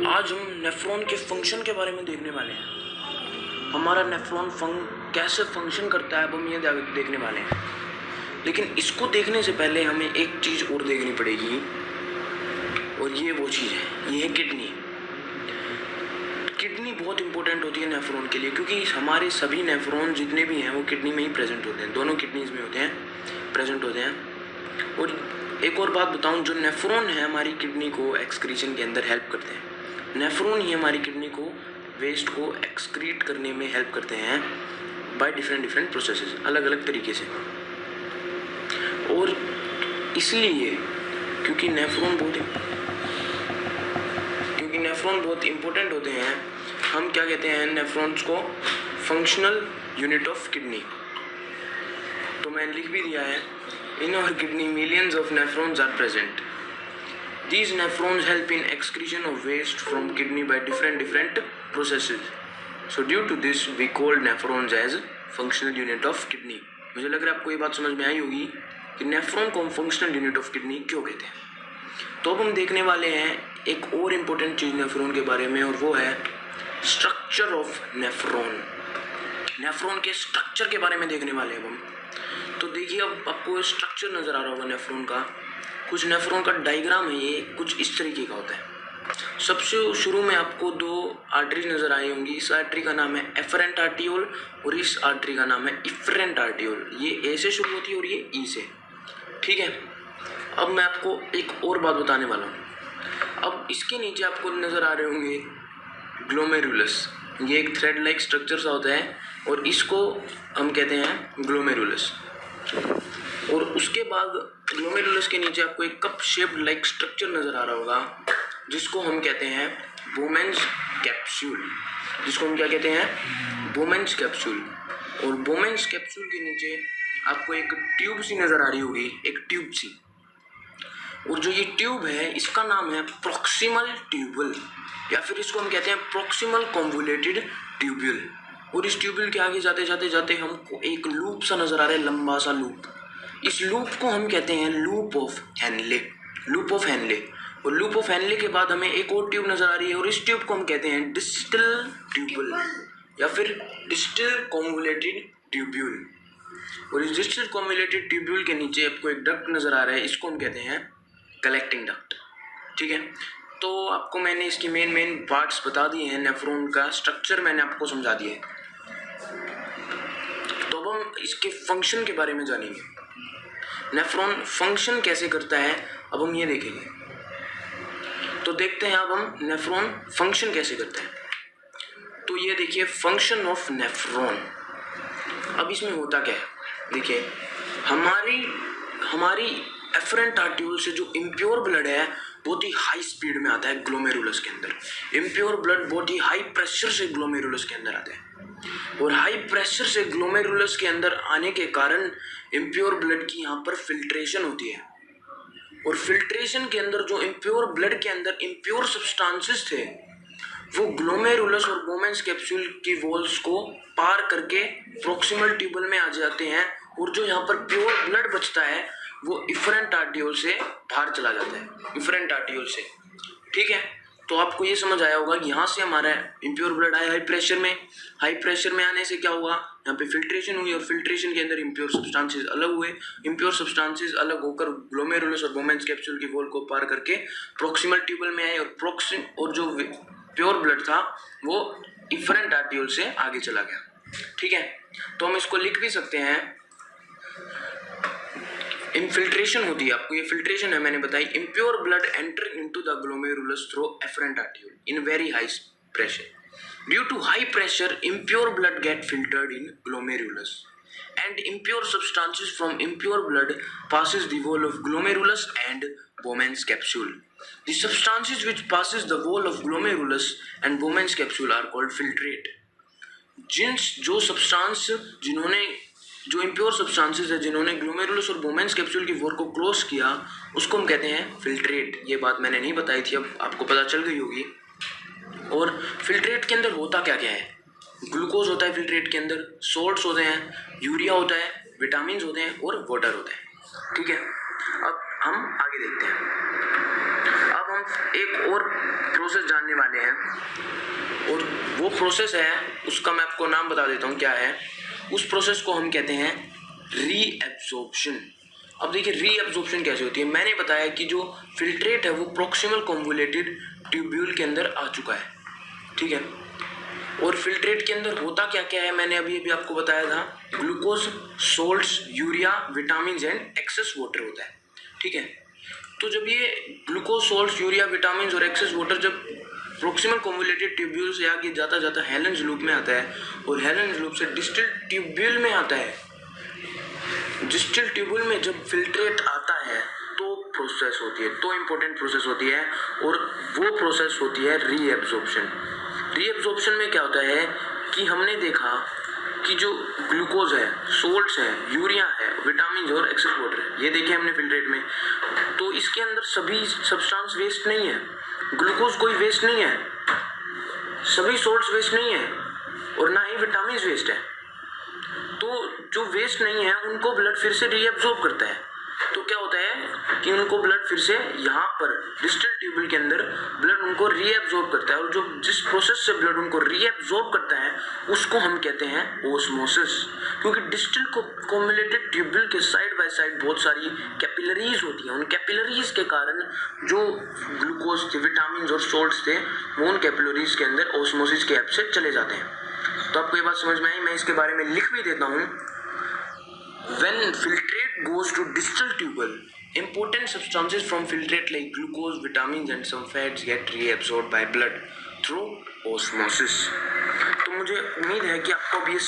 आज हम नेफ्रॉन के फंक्शन के बारे में देखने वाले हैं। हमारा नेफ्रॉन कैसे फंक्शन करता है अब हम ये देखने वाले हैं। लेकिन इसको देखने से पहले हमें एक चीज़ और देखनी पड़ेगी, और ये वो चीज़ है, ये है किडनी। किडनी बहुत इंपॉर्टेंट होती है नेफ्रॉन के लिए, क्योंकि हमारे सभी नेफ्रॉन जितने भी हैं वो किडनी में ही प्रेजेंट होते हैं, दोनों किडनीज में होते हैं, प्रेजेंट होते हैं। और एक और बात बताऊं, जो नेफ्रॉन है हमारी किडनी को एक्सक्रीशन के अंदर हेल्प करते हैं। नेफ्रॉन ही हमारी किडनी को वेस्ट को एक्सक्रीट करने में हेल्प करते हैं बाय डिफरेंट प्रोसेसेस, अलग अलग तरीके से। और इसलिए क्योंकि नेफ्रॉन बहुत इंपॉर्टेंट होते हैं, हम क्या कहते हैं नेफ्रॉन्स को, फंक्शनल यूनिट ऑफ किडनी। तो मैंने लिख भी दिया है, in our kidney millions of nephrons are present. These nephrons help in excretion of waste from kidney by different processes. So due to this we call nephrons as functional unit of kidney. मुझे लग रहा है आपको ये बात समझ में आई होगी कि नेफ्रॉन को हम फंक्शनल यूनिट ऑफ किडनी क्यों कहते हैं। तो अब हम देखने वाले हैं एक और इम्पोर्टेंट चीज़ नेफ्रॉन के बारे में, और वो है स्ट्रक्चर ऑफ नेफ्रॉन। नेफ्रॉन के स्ट्रक्चर के बारे में देखने वाले हैं हम। तो देखिए, अब आपको स्ट्रक्चर नज़र आ रहा होगा नेफ्रॉन का। कुछ नेफ्रॉन का डायग्राम है, ये कुछ इस तरीके का होता है। सबसे शुरू में आपको दो आर्टरीज नज़र आई होंगी। इस आर्टरी का नाम है एफरेंट आर्टियोल और इस आर्टरी का नाम है इफरेंट आर्टियोल। ये ए से शुरू होती है और ये ई से, ठीक है। अब मैं आपको एक और बात बताने वाला हूँ। अब इसके नीचे आपको नज़र आ रहे होंगे ग्लोमेरुलस। ये एक थ्रेड लाइक स्ट्रक्चर सा होता है और इसको हम कहते हैं ग्लोमेरुलस। और उसके बाद ग्लोमेरुलस के नीचे आपको एक कप शेप्ड लाइक स्ट्रक्चर नज़र आ रहा होगा, जिसको हम कहते हैं बोमेन्स कैप्सूल। जिसको हम क्या कहते हैं, बोमेन्स कैप्सूल। और बोमेन्स कैप्सूल के नीचे आपको एक ट्यूब सी नज़र आ रही होगी, एक ट्यूब सी। और जो ये ट्यूब है इसका नाम है प्रॉक्सिमल ट्यूबुल, या फिर इसको हम कहते हैं प्रॉक्सिमल कॉन्वोल्यूटेड ट्यूब्यूल। और इस ट्यूब्यूल के आगे जाते हमको एक लूप सा नज़र आ रहा है, लंबा सा लूप। इस लूप को हम कहते हैं लूप ऑफ हेनले। और लूप ऑफ हेनले के बाद हमें एक और ट्यूब नज़र आ रही है, और इस ट्यूब को हम कहते हैं डिस्टल ट्यूबुल या फिर डिस्टल कॉन्वोल्यूटेड ट्यूब्यूल। और इस डिस्टल कॉन्वोल्यूटेड ट्यूब्यूल के नीचे आपको एक डक्ट नज़र आ रहा है, इसको हम कहते हैं कलेक्टिंग डक्ट, ठीक है। तो आपको मैंने इसकी मेन पार्ट्स बता दिए हैं, नेफ्रॉन का स्ट्रक्चर मैंने आपको समझा दिया है। तो अब हम इसके फंक्शन के बारे में जानेंगे। नेफ्रॉन फंक्शन कैसे करता है अब हम ये देखेंगे। तो देखते हैं अब हम नेफ्रॉन फंक्शन कैसे करता है। तो ये देखिए फंक्शन ऑफ नेफ्रॉन। अब इसमें होता क्या है, देखिए हमारी एफरेंट आर्टियोल से जो इम्प्योर ब्लड है बहुत ही हाई स्पीड में आता है ग्लोमेरुलस के अंदर। इम्प्योर ब्लड बहुत ही हाई प्रेशर से ग्लोमेरुलस के अंदर आता है, और हाई प्रेशर से ग्लोमेरुलस के अंदर आने के कारण इम्प्योर ब्लड की यहाँ पर फिल्ट्रेशन होती है। और फिल्ट्रेशन के अंदर जो इम्प्योर ब्लड के अंदर इम्प्योर सब्सटेंसेस थे वो ग्लोमेरुलस और बोमेन्स कैप्सूल की वॉल्स को पार करके प्रॉक्सिमल ट्यूबल में आ जाते हैं, और जो यहाँ पर प्योर ब्लड बचता है वो इफरेंट आर्टियोल से बाहर चला जाता है, इफरेंट आर्टियोल से, ठीक है। तो आपको ये समझ आया होगा कि यहाँ से हमारा इम्प्योर ब्लड आया हाई प्रेशर में आने से क्या हुआ, यहाँ पे फिल्ट्रेशन हुई, और फिल्ट्रेशन के अंदर इम्प्योर सब्सटेंसेस अलग हुए। इम्प्योर सब्सटेंसेस अलग होकर ग्लोमेरुलस और बोमेन्स कैप्सूल की वॉल को पार करके प्रॉक्सिमल ट्यूबल में आए, और जो प्योर ब्लड था वो इफरेंट आर्टियोल से आगे चला गया, ठीक है। तो हम इसको लिख भी सकते हैं, इनफिल्ट्रेशन होती है, आपको ये फिल्ट्रेशन है मैंने बताई। Impure blood enter into the glomerulus through afferent arteriole in very high pressure. Due to high pressure impure blood get filtered in glomerulus and impure substances from impure blood passes the wall of glomerulus and Bowman's capsule. The substances which passes the wall of glomerulus and Bowman's capsule are called filtrate. जो impure substances है जिन्होंने glomerulus और Bowman's capsule की wall को cross किया उसको हम कहते हैं फिल्ट्रेट। ये बात मैंने नहीं बताई थी, अब आपको पता चल गई होगी। और फिल्ट्रेट के अंदर होता क्या क्या है, ग्लूकोज होता है फिल्ट्रेट के अंदर, सोल्ट्स होते हैं, यूरिया होता है, विटामिन होते हैं और वाटर होता है, ठीक है। अब हम आगे देखते हैं। अब हम एक और प्रोसेस जानने वाले हैं और वो प्रोसेस है, उसका मैं आपको नाम बता देता हूँ क्या है। उस प्रोसेस को हम कहते हैं रीएब्जॉर्प्शन। अब देखिए रीएब्जॉर्प्शन कैसे होती है। मैंने बताया कि जो फिल्ट्रेट है वो प्रॉक्सिमल कन्वोल्यूटेड ट्यूब्यूल के अंदर आ चुका है, ठीक है। और फिल्ट्रेट के अंदर होता क्या क्या है मैंने अभी आपको बताया था। Glucose, salts, urea, vitamin and excess water होता है, ठीक है। तो जब ये ग्लूकोज, सोल्ट्स, यूरिया, विटामिन और एक्सेस वाटर जब प्रॉक्सिमल कन्वोल्यूटेड ट्यूब्यूल से आगे जाता हेलेंस लूप में आता है और हेलेंस लूप से डिस्टल ट्यूब्यूल में आता है। डिस्टल ट्यूब्यूल में जब फिल्ट्रेट आता है तो प्रोसेस होती है, तो इम्पोर्टेंट प्रोसेस होती है और वो प्रोसेस होती है रीएब्जॉर्प्शन। रीएब्जॉर्प्शन में क्या होता है कि हमने देखा कि जो ग्लूकोज है, सोल्ट्स है, यूरिया है, विटामिन और एक्सेस वाटर है, ये देखे हमने फिल्ट्रेट में। तो इसके अंदर सभी सब्सटेंस वेस्ट नहीं है, ग्लूकोज कोई वेस्ट नहीं है, सभी सोल्ट्स वेस्ट नहीं है और ना ही विटामिन वेस्ट है। तो जो वेस्ट नहीं है उनको ब्लड फिर से रीएब्जॉर्ब करता है। तो क्या होता है कि उनको ब्लड फिर से यहाँ पर डिस्टल ट्यूब्यूल के अंदर ब्लड उनको रीएब्जॉर्ब करता है और जो जिस प्रोसेस से ब्लड उनको रीएब्जॉर्ब करता है उसको हम कहते हैं ओस्मोसिस। क्योंकि डिस्टल कन्वोल्यूटेड ट्यूब्यूल के साइड बाय साइड बहुत सारी कैपिलरीज होती हैं। उन कैपिलरीज के कारण जो ग्लूकोज थे, विटामिन और सोल्ट्स थे वो उन कैपिलरीज के अंदर ओस्मोसिस के हेल्प से चले जाते हैं। तो आपको ये बात समझ में आई, मैं इसके बारे में लिख भी देता हूँ। When filtrate goes to distal tubule, important substances from filtrate like glucose, vitamins and some fats get reabsorbed by blood through osmosis. तो मुझे उम्मीद है कि आपको अब ये